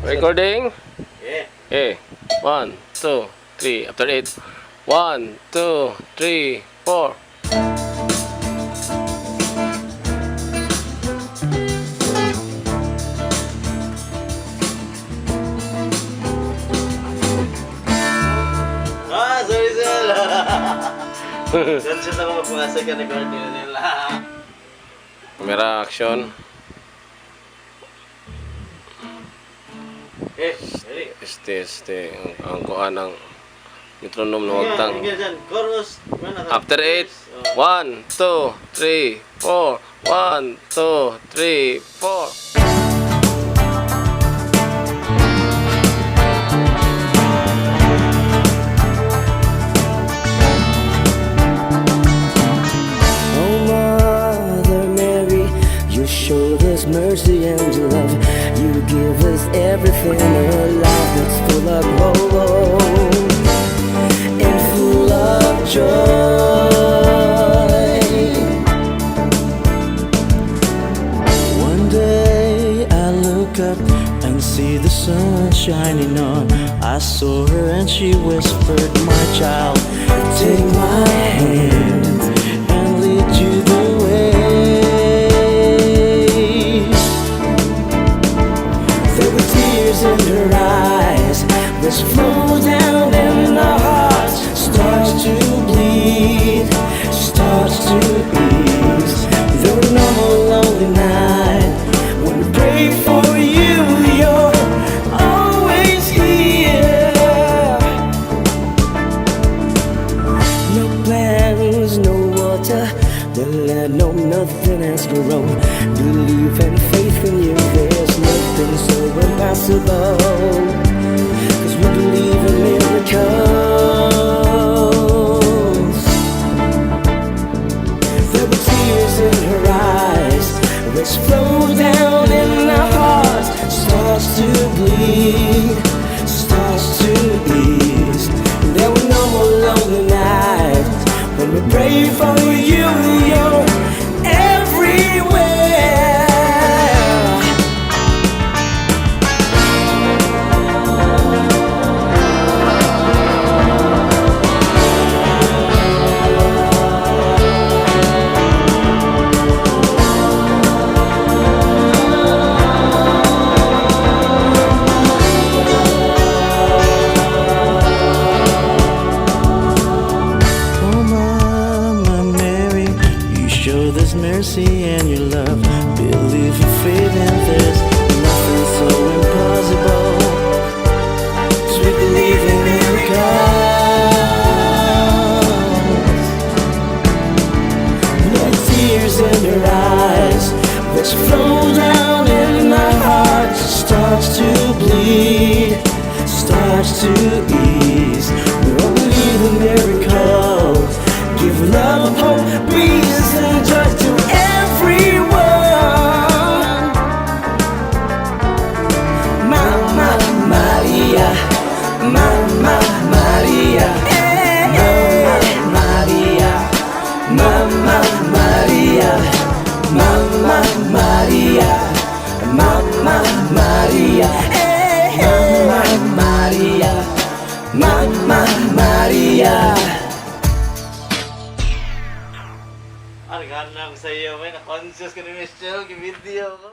Recording? Yeah. Okay. 1, 2, 3. After 8. 1, 2, 3, 4. Ah, sorry sir. Conscious ako magpasa ka recording nila. Camera action. Ready? Ang kuan ng metronome na wagtang. Chorus. After 8. 1, 2, 3, 4. 1, 2, 3, 4. Show us mercy and love. You give us everything, a life that's full of hope and full of joy. One day I look up and see the sun shining on. I saw her and she whispered, "My child, take my hand and lead you the way." In her eyes, this flow down in our hearts, starts to bleed, starts to ease. Though no more lonely night, when we pray for you, you're always here. No plans, no water, the land, no nothing has grown. Believe and faith in you, there's nothing so impossible, 'cause we believe in miracles. There were tears in her eyes, which flow down in our hearts, starts to bleed, starts to ease. There were no more lonely nights, when we pray for you, you're everywhere. There's mercy and your love, believe and faith, and there's nothing so impossible, 'cause we believe in miracles. No tears in her eyes, which flow down in our hearts, starts to bleed, starts to ease. We all believe in miracles, give love, hope, peace, and joy to everyone. Mama Maria, Mama Maria, Mama Maria, Mama Maria, Mama Maria, Mama Maria, Mama Maria, Mama Maria. Ang ganda ko sa iyo, may na-conscious ka ni Michelle, video ko.